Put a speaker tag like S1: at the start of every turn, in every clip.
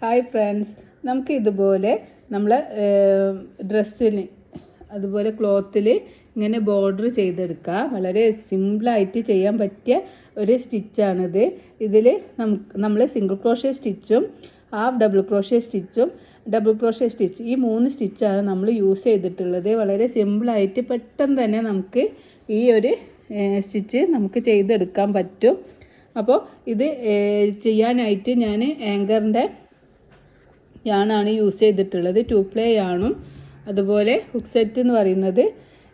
S1: Hi friends, നമുക്ക് ഇതുപോലെ നമ്മളെ ഡ്രസ്സിന് അതുപോലെ ക്ലോത്തിൽ ഇങ്ങനെ ബോർഡർ ചെയ്തെടുക്കാം. വളരെ സിമ്പിളായിട്ട് ചെയ്യാൻ പറ്റിയ ഒരു സ്റ്റിച്ചാണിത്. ഇതിൽ നമ്മൾ സിംഗിൾ ക്രോഷ്യ സ്റ്റിച്ചും ഹാഫ് ഡബിൾ ക്രോഷ്യ സ്റ്റിച്ചും ഡബിൾ ക്രോഷ്യ സ്റ്റിച്ച് ഈ 3 സ്റ്റിച്ചാണ് നമ്മൾ യൂസ് ചെയ്തിട്ടുള്ളത്. വളരെ സിമ്പിളായിട്ട് പെട്ടെന്ന് തന്നെ നമുക്ക് ഈ ഒരു സ്റ്റിച്ച് നമുക്ക് ചെയ്തെടുക്കാൻ പറ്റും. അപ്പോൾ ഇത് ചെയ്യാനായിട്ട് ഞാൻ ആങ്കറിൻ്റെ യാണാണ് യൂസ് ചെയ്തിട്ടുള്ളത്. 2 പ്ലേ യാണും അതുപോലെ ഹുക്ക് സെറ്റ് എന്ന് പറയുന്നത്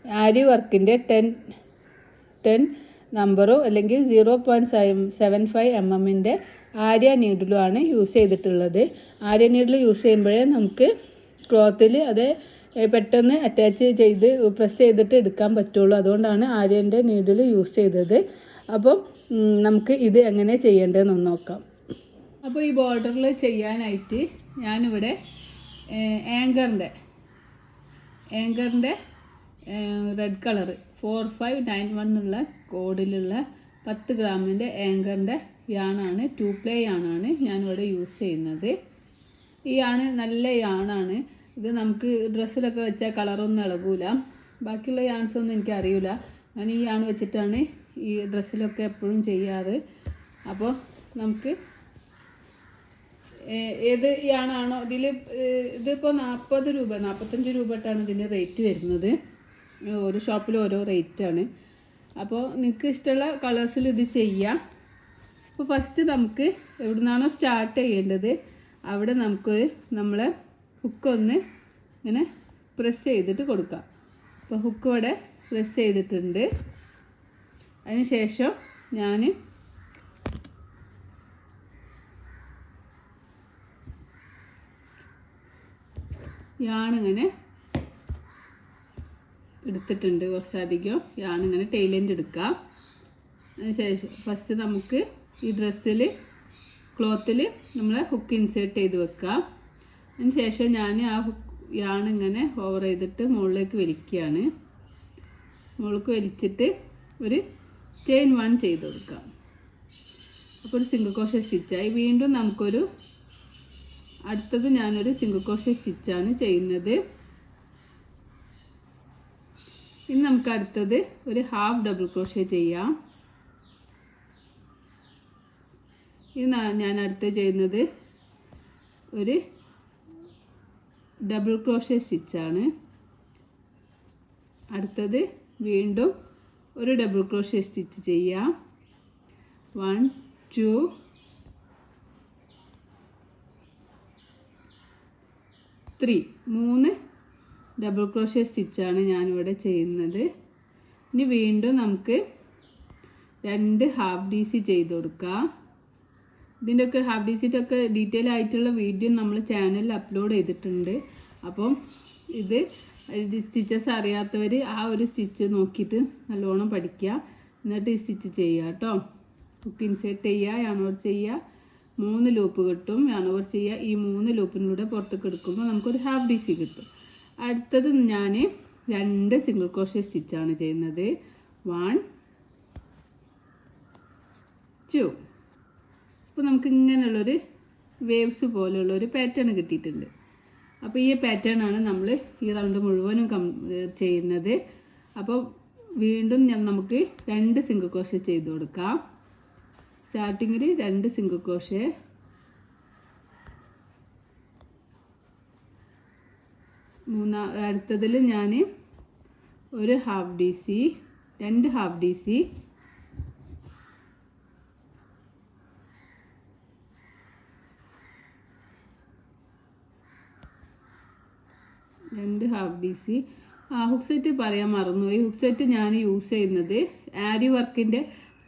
S1: ആരി വർക്കിൻ്റെ 10 നമ്പറോ അല്ലെങ്കിൽ 0.75 mm ആര്യ നീഡിലുമാണ് യൂസ് ചെയ്തിട്ടുള്ളത്. ആര്യ നീഡിൽ യൂസ് ചെയ്യുമ്പോഴേ നമുക്ക് ക്ലോത്തിൽ അത് പെട്ടെന്ന് അറ്റാച്ച് ചെയ്ത് പ്രസ് ചെയ്തിട്ട് എടുക്കാൻ പറ്റുള്ളൂ. അതുകൊണ്ടാണ് ആര്യൻ്റെ നീഡിൽ യൂസ് ചെയ്തത്. അപ്പോൾ നമുക്ക് ഇത് എങ്ങനെ ചെയ്യേണ്ടതെന്ന് നോക്കാം. അപ്പോൾ ഈ ബോർഡറിൽ ചെയ്യാനായിട്ട് ഞാനിവിടെ ആങ്കറിൻ്റെ റെഡ് കളർ 4591 എന്നുള്ള കോഡിലുള്ള 10 ഗ്രാമിൻ്റെ ആങ്കറിൻ്റെ യാണാണ് 2 പ്ലേ യാണാണ് ഞാനിവിടെ യൂസ് ചെയ്യുന്നത്. ഈ യാണ് നല്ല യാണാണ്. ഇത് നമുക്ക് ഡ്രസ്സിലൊക്കെ വെച്ചാൽ കളറൊന്നും ഇളകൂല. ബാക്കിയുള്ള യാൺസൊന്നും എനിക്കറിയില്ല. ഞാൻ ഈ യാണ് വെച്ചിട്ടാണ് ഈ ഡ്രസ്സിലൊക്കെ എപ്പോഴും ചെയ്യാറ്. അപ്പോൾ നമുക്ക് ഏത് യാണാണോ ഇതിപ്പോൾ 40 രൂപ 45 രൂപ ഇട്ടാണ് ഇതിൻ്റെ റേറ്റ് വരുന്നത്. ഓരോ ഷോപ്പിലും ഓരോ റേറ്റാണ്. അപ്പോൾ നിങ്ങൾക്ക് ഇഷ്ടമുള്ള കളേഴ്സിൽ ഇത് ചെയ്യാം. അപ്പോൾ ഫസ്റ്റ് നമുക്ക് എവിടെ നിന്നാണോ സ്റ്റാർട്ട് ചെയ്യേണ്ടത് അവിടെ നമുക്ക് നമ്മളെ ഹുക്കൊന്ന് ഇങ്ങനെ പ്രസ് ചെയ്തിട്ട് കൊടുക്കാം. അപ്പോൾ ഹുക്ക് ഇവിടെ പ്രസ് ചെയ്തിട്ടുണ്ട്. അതിന് ശേഷം ഞാൻ യാണിങ്ങനെ എടുത്തിട്ടുണ്ട്. കുറച്ചധികം യാണിങ്ങനെ ടൈലെൻഡ് എടുക്കാം. അതിന് ശേഷം ഫസ്റ്റ് നമുക്ക് ഈ ഡ്രസ്സിൽ ക്ലോത്തിൽ നമ്മൾ ഹുക്ക് ഇൻസേർട്ട് ചെയ്ത് വെക്കാം. അതിന് ശേഷം ഞാൻ ആ യാണിങ്ങനെ ഓവർ ചെയ്തിട്ട് മുകളിലേക്ക് വലിക്കുകയാണ്. മുകളിലേക്ക് വലിച്ചിട്ട് ഒരു ചെയിൻ 1 ചെയ്ത് കൊടുക്കാം. അപ്പോൾ ഒരു സിംഗിൾ ക്രോഷ്യ സ്റ്റിച്ചായി. വീണ്ടും നമുക്കൊരു അടുത്തത് ഞാനൊരു സിംഗിൾ ക്രോഷ്യ സ്റ്റിച്ചാണ് ചെയ്യുന്നത്. ഇനി നമുക്ക് അടുത്തത് ഒരു ഹാഫ് ഡബിൾ ക്രോഷ്യ ചെയ്യാം. ഇനി ഞാൻ അടുത്ത് ചെയ്യുന്നത് ഒരു ഡബിൾ ക്രോഷ്യ സ്റ്റിച്ചാണ്. അടുത്തത് വീണ്ടും ഒരു ഡബിൾ ക്രോഷ്യ സ്റ്റിച്ച് ചെയ്യാം. 1 2 3 ഡബിൾ ക്രോഷ്യ സ്റ്റിച്ചാണ് ഞാനിവിടെ ചെയ്യുന്നത്. ഇനി വീണ്ടും നമുക്ക് 2 ഹാഫ് DC ചെയ്ത് കൊടുക്കാം. ഇതിൻ്റെയൊക്കെ ഹാഫ് DCയൊക്കെ ഡീറ്റെയിൽ ആയിട്ടുള്ള വീഡിയോ നമ്മൾ ചാനലിൽ അപ്ലോഡ് ചെയ്തിട്ടുണ്ട്. അപ്പം ഇത് സ്റ്റിച്ചസ് അറിയാത്തവർ ആ ഒരു സ്റ്റിച്ച് നോക്കിയിട്ട് നല്ലോണം പഠിക്കുക. എന്നിട്ട് ഈ സ്റ്റിച്ച് ചെയ്യുക കേട്ടോ. ഹുക്ക് ഇൻസേർട്ട് ചെയ്യുക, യാണോർ ചെയ്യുക, 3 ലൂപ്പ് കിട്ടും. യാണോർ ചെയ്യുക. ഈ 3 ലൂപ്പിലൂടെ പുറത്തേക്ക് എടുക്കുമ്പോൾ നമുക്കൊരു ഹാഫ് DC കിട്ടും. അടുത്തത് ഞാൻ 2 സിംഗിൾ ക്രോഷ്യ സ്റ്റിച്ചാണ് ചെയ്യുന്നത്. 1 2. അപ്പോൾ നമുക്ക് ഇങ്ങനെയുള്ളൊരു വേവ്സ് പോലെയുള്ളൊരു പാറ്റേൺ കിട്ടിയിട്ടുണ്ട്. അപ്പോൾ ഈ പാറ്റേൺ ആണ് നമ്മൾ ഈ റൗണ്ട് മുഴുവനും ചെയ്യുന്നത്. അപ്പോൾ വീണ്ടും നമുക്ക് 2 സിംഗിൾ ക്രോഷ്യ ചെയ്ത് കൊടുക്കാം. സ്റ്റാർട്ടിങ്ങിൽ 2 സിംഗിൾ ക്രോഷ്യ, അടുത്തതിൽ ഞാൻ ഒരു half DC 2 half DC, hook set പറയാൻ മറന്നു. ഈ ഹുക്ക് സെറ്റ് ഞാൻ യൂസ് ചെയ്യുന്നത് ആരി വർക്കിൻ്റെ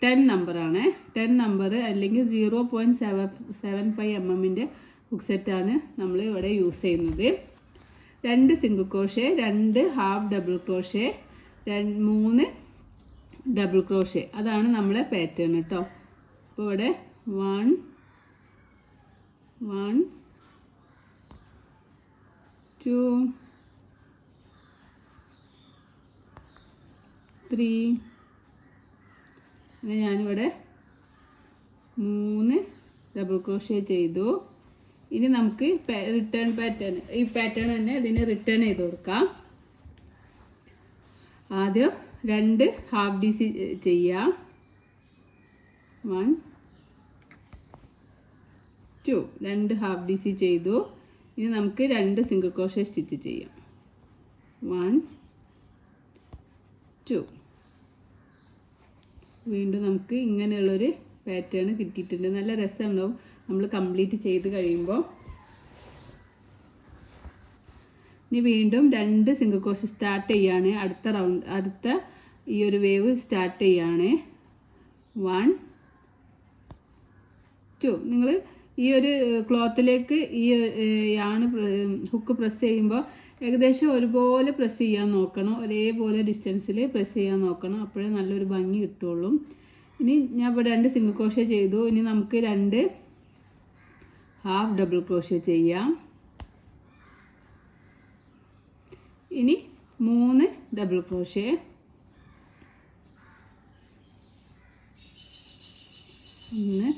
S1: 10 നമ്പറാണ്. 10 നമ്പർ അല്ലെങ്കിൽ 0.75 mm ഹുക്ക് സെറ്റാണ് നമ്മൾ ഇവിടെ യൂസ് ചെയ്യുന്നത്. 2 single crochet, 2 half double crochet, 3 double crochet. അതാണ് നമ്മളെ പാറ്റേൺ കേട്ടോ. അപ്പോൾ ഇവിടെ 1 1 2 3. ഞാനിവിടെ 3 ഡബിൾ ക്രോഷ്യ ചെയ്തു. ഇനി നമുക്ക് റിട്ടേൺ പാറ്റേൺ, ഈ പാറ്റേൺ തന്നെ ഇതിന് റിട്ടേൺ ചെയ്ത് കൊടുക്കാം. ആദ്യം 2 ഹാഫ് DC ചെയ്യാം. 1 2 2 ഹാഫ് DC ചെയ്തു. ഇനി നമുക്ക് 2 സിംഗിൾ ക്രോഷേ സ്റ്റിച്ച് ചെയ്യാം. 1 2. വീണ്ടും നമുക്ക് ഇങ്ങനെയുള്ളൊരു പാറ്റേൺ കിട്ടിയിട്ടുണ്ട്. നല്ല രസമുണ്ടാവും നമ്മൾ കംപ്ലീറ്റ് ചെയ്ത് കഴിയുമ്പോൾ. ഇനി വീണ്ടും 2 സിംഗിൾ ക്രോഷേ സ്റ്റാർട്ട് ചെയ്യാണ്. അടുത്ത ഈ ഒരു വേവ് സ്റ്റാർട്ട് ചെയ്യാണ്. 1 2. നിങ്ങൾ ഈ ഒരു ക്ലോത്തിലേക്ക് ഈ ഹുക്ക് പ്രസ് ചെയ്യുമ്പോൾ ഏകദേശം ഒരുപോലെ പ്രസ് ചെയ്യാൻ നോക്കണം, ഒരേപോലെ ഡിസ്റ്റൻസിൽ പ്രസ് ചെയ്യാൻ നോക്കണം. അപ്പോഴേ നല്ലൊരു ഭംഗി കിട്ടുള്ളൂ. ഇനി ഞാൻ ഇപ്പോൾ 2 സിംഗിൾ ക്രോഷേ ചെയ്തു. ഇനി നമുക്ക് 2 ഹാഫ് ഡബിൾ ക്രോഷേ ചെയ്യാം. ഇനി 3 ഡബിൾ ക്രോഷേ. 1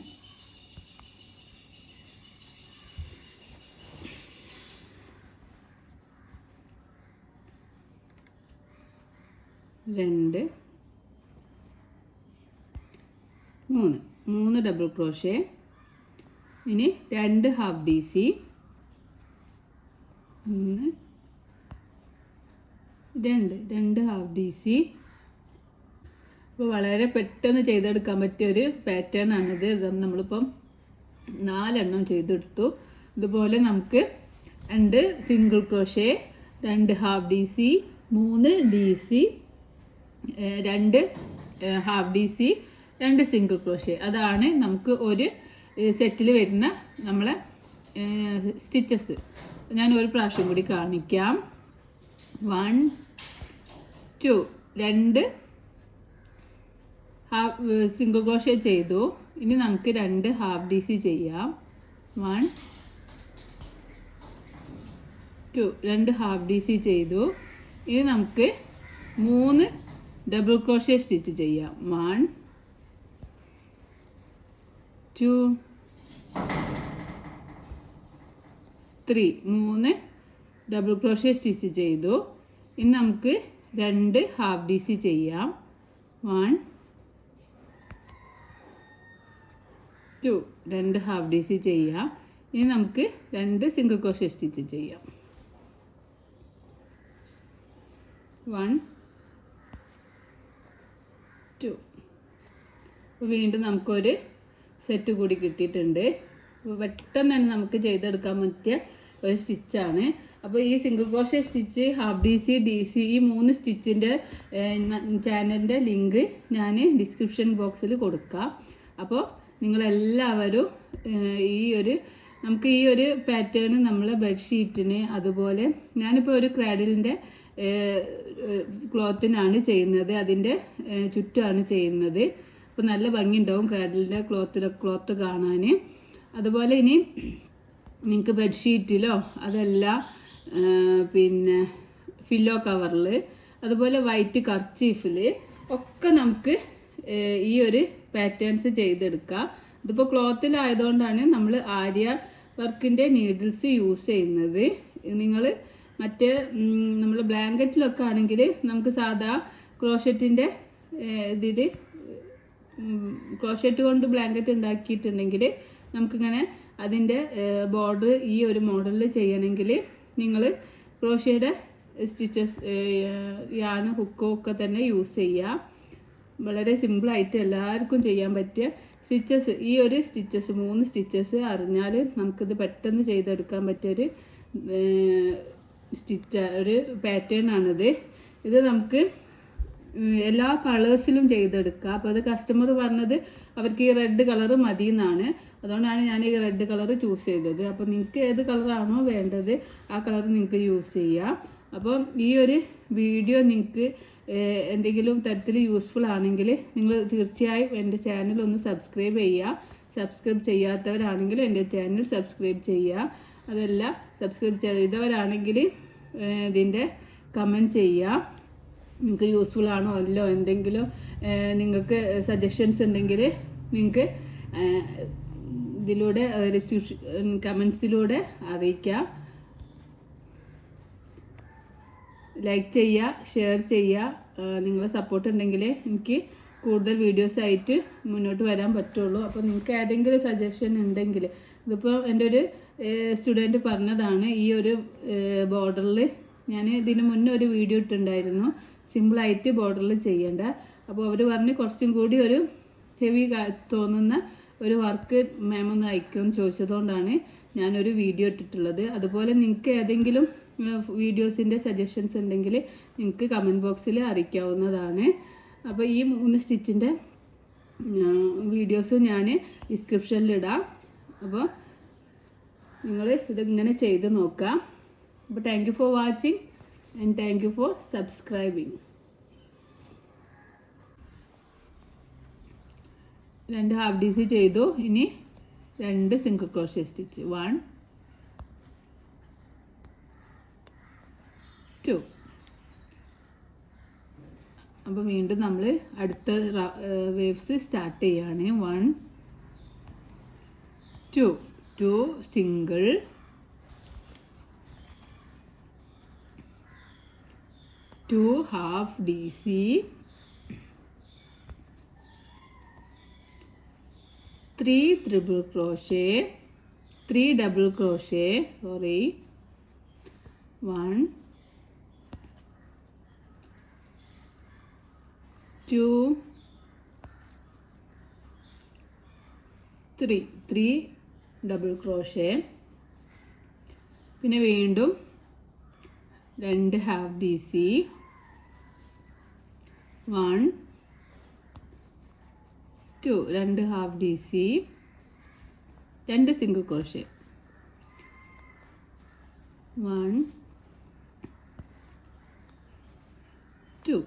S1: 2 3 double crochet. ഇനി 2 ഹാഫ് DC. 1 2 half DC. അപ്പോൾ വളരെ പെട്ടെന്ന് ചെയ്തെടുക്കാൻ പറ്റിയൊരു പാറ്റേൺ ആണിത്. നമ്മളിപ്പം 4 എണ്ണം ചെയ്തെടുത്തു. ഇതുപോലെ നമുക്ക് 2 single crochet, 2 half DC, 3 DC, 2 half DC, 2 single crochet. അതാണ് നമുക്ക് ഒരു സെറ്റിൽ വരുന്ന നമ്മളെ സ്റ്റിച്ചസ്. ഞാൻ ഒരു പ്രാവശ്യം കൂടി കാണിക്കാം. 1 2 2 ഹാഫ് സിംഗിൾ ക്രോഷേ ചെയ്തു. ഇനി നമുക്ക് 2 ഹാഫ് DC ചെയ്യാം. 1 2 2 ഹാഫ് DC ചെയ്തു. ഇനി നമുക്ക് 3 ഡബിൾ ക്രോഷേ സ്റ്റിച്ച് ചെയ്യാം. 1 2 3 3 ഡബിൾ ക്രോഷേ സ്റ്റിച്ച് ചെയ്തു. ഇനി നമുക്ക് 2 ഹാഫ് DC ചെയ്യാം. 1 2 2 ഹാഫ് DC ചെയ്യാം. ഇനി നമുക്ക് 2 സിംഗിൾ ക്രോഷേ സ്റ്റിച്ച് ചെയ്യാം. 1 2. അപ്പോൾ വീണ്ടും നമുക്കൊരു സെറ്റ് കൂടി കിട്ടിയിട്ടുണ്ട്. അപ്പോൾ പെട്ടെന്ന് തന്നെ നമുക്ക് ചെയ്തെടുക്കാൻ പറ്റിയ ഒരു സ്റ്റിച്ചാണ്. അപ്പോൾ ഈ single crochet stitch, half DC, DC ഈ 3 സ്റ്റിച്ചിൻ്റെ ചാനലിൻ്റെ ലിങ്ക് ഞാൻ ഡിസ്ക്രിപ്ഷൻ ബോക്സിൽ കൊടുക്കാം. അപ്പോൾ നിങ്ങളെല്ലാവരും നമുക്ക് ഈ ഒരു പാറ്റേൺ നമ്മളെ ബെഡ്ഷീറ്റിന്, അതുപോലെ ഞാനിപ്പോൾ ഒരു ക്രാഡിലിൻ്റെ ക്ലോത്തിനാണ് ചെയ്യുന്നത്, അതിൻ്റെ ചുറ്റുമാണ് ചെയ്യുന്നത്. അപ്പോൾ നല്ല ഭംഗിയുണ്ടാവും ക്രാഡിലിൻ്റെ ക്ലോത്ത് കാണാൻ. അതുപോലെ ഇനി നിങ്ങൾക്ക് ബെഡ്ഷീറ്റിലോ അതല്ല പിന്നെ ഫില്ലോ കവറിൽ, അതുപോലെ വൈറ്റ് കർച്ചീഫിൽ ഒക്കെ നമുക്ക് ഈ ഒരു പാറ്റേൺസ് ചെയ്തെടുക്കാം. ഇതിപ്പോൾ ക്ലോത്തിലായതുകൊണ്ടാണ് നമ്മൾ ആര്യ വർക്കിൻ്റെ നീഡിൽസ് യൂസ് ചെയ്യുന്നത്. നിങ്ങൾ മറ്റേ നമ്മൾ ബ്ലാങ്കറ്റിലൊക്കെ ആണെങ്കിൽ നമുക്ക് സാധാ ക്രോഷറ്റിൻ്റെ ഇതിൽ ക്രോഷറ്റ് കൊണ്ട് ബ്ലാങ്കറ്റ് ഉണ്ടാക്കിയിട്ടുണ്ടെങ്കിൽ നമുക്കിങ്ങനെ അതിൻ്റെ ബോർഡർ ഈ ഒരു മോഡലിൽ ചെയ്യണമെങ്കിൽ നിങ്ങൾ ക്രോഷയുടെ സ്റ്റിച്ചസ് യാണ് ഹുക്കോ ഒക്കെ തന്നെ യൂസ് ചെയ്യുക. വളരെ സിമ്പിളായിട്ട് എല്ലാവർക്കും ചെയ്യാൻ പറ്റിയ സ്റ്റിച്ചസ്, ഈ ഒരു സ്റ്റിച്ചസ് 3 സ്റ്റിച്ചസ് അറിഞ്ഞാൽ നമുക്കിത് പെട്ടെന്ന് ചെയ്തെടുക്കാൻ പറ്റിയൊരു ഒരു പാറ്റേൺ ആണിത്. ഇത് നമുക്ക് എല്ലാ കളേഴ്സിലും ചെയ്തെടുക്കാം. അപ്പോൾ അത് കസ്റ്റമർ പറഞ്ഞത് അവർക്ക് ഈ റെഡ് കളർ മതി എന്നാണ്. അതുകൊണ്ടാണ് ഞാൻ ഈ റെഡ് കളർ ചൂസ് ചെയ്തത്. അപ്പോൾ നിങ്ങൾക്ക് ഏത് കളറാണോ വേണ്ടത് ആ കളർ നിങ്ങൾക്ക് യൂസ് ചെയ്യാം. അപ്പോൾ ഈ ഒരു വീഡിയോ നിങ്ങൾക്ക് എന്തെങ്കിലും തരത്തിൽ യൂസ്ഫുൾ ആണെങ്കിൽ നിങ്ങൾ തീർച്ചയായും എൻ്റെ ചാനൽ ഒന്ന് സബ്സ്ക്രൈബ് ചെയ്യുക. സബ്സ്ക്രൈബ് ചെയ്യാത്തവരാണെങ്കിൽ എൻ്റെ ചാനൽ സബ്സ്ക്രൈബ് ചെയ്യുക. അതല്ല സബ്സ്ക്രൈബ് ചെയ്തവരാണെങ്കിൽ ഇതിൻ്റെ കമൻറ്റ് ചെയ്യുക. നിങ്ങൾക്ക് യൂസ്ഫുൾ ആണോ അല്ലോ, എന്തെങ്കിലും നിങ്ങൾക്ക് സജഷൻസ് ഉണ്ടെങ്കിൽ നിങ്ങൾക്ക് ഇതിലൂടെ കമൻസിലൂടെ അറിയിക്കുക. ലൈക്ക് ചെയ്യുക, ഷെയർ ചെയ്യുക. നിങ്ങളെ സപ്പോർട്ട് ഉണ്ടെങ്കിൽ എനിക്ക് കൂടുതൽ വീഡിയോസ് ആയിട്ട് മുന്നോട്ട് വരാൻ പറ്റുള്ളൂ. അപ്പോൾ നിങ്ങൾക്ക് ഏതെങ്കിലും സജഷൻ ഉണ്ടെങ്കിൽ, ഇതിപ്പോൾ എൻ്റെ ഒരു സ്റ്റുഡൻറ്റ് പറഞ്ഞതാണ് ഈ ഒരു ബോർഡറിൽ, ഞാൻ ഇതിന് മുന്നേ ഒരു വീഡിയോ ഇട്ടിട്ടുണ്ടായിരുന്നു സിമ്പിളായിട്ട് ബോർഡറിൽ ചെയ്യേണ്ട. അപ്പോൾ അവർ പറഞ്ഞ് കുറച്ചും കൂടി ഒരു ഹെവി തോന്നുന്ന ഒരു വർക്ക് മാം ഒന്ന് അയക്കുമെന്ന് ചോദിച്ചതുകൊണ്ടാണ് ഞാനൊരു വീഡിയോ ഇട്ടിട്ടുള്ളത്. അതുപോലെ നിങ്ങൾക്ക് ഏതെങ്കിലും വീഡിയോസിൻ്റെ സജഷൻസ് ഉണ്ടെങ്കിൽ നിങ്ങൾക്ക് കമൻറ്റ് ബോക്സിൽ അറിയിക്കാവുന്നതാണ്. അപ്പോൾ ഈ 3 സ്റ്റിച്ചിൻ്റെ വീഡിയോസ് ഞാൻ ഡിസ്ക്രിപ്ഷനിലിടാം. അപ്പോൾ നിങ്ങൾ ഇതിങ്ങനെ ചെയ്ത് നോക്കുക. അപ്പോൾ thank you for watching and thank you for subscribing. 2 half DC ചെയ്തു. ഇനി 2 സിംഗിൾ ക്രോഷ്യ സ്റ്റിച്ച്. 1 2. അപ്പോൾ വീണ്ടും നമ്മൾ അടുത്ത വേവ്സ് സ്റ്റാർട്ട് ചെയ്യാണ്. 1 2 2 single, 2 half DC, 3 triple crochet, 3 double crochet, 1 2 3 double crochet. പിന്നെ വീണ്ടും 2 half DC, 1 2 2 half DC, 2 single crochet, 1 2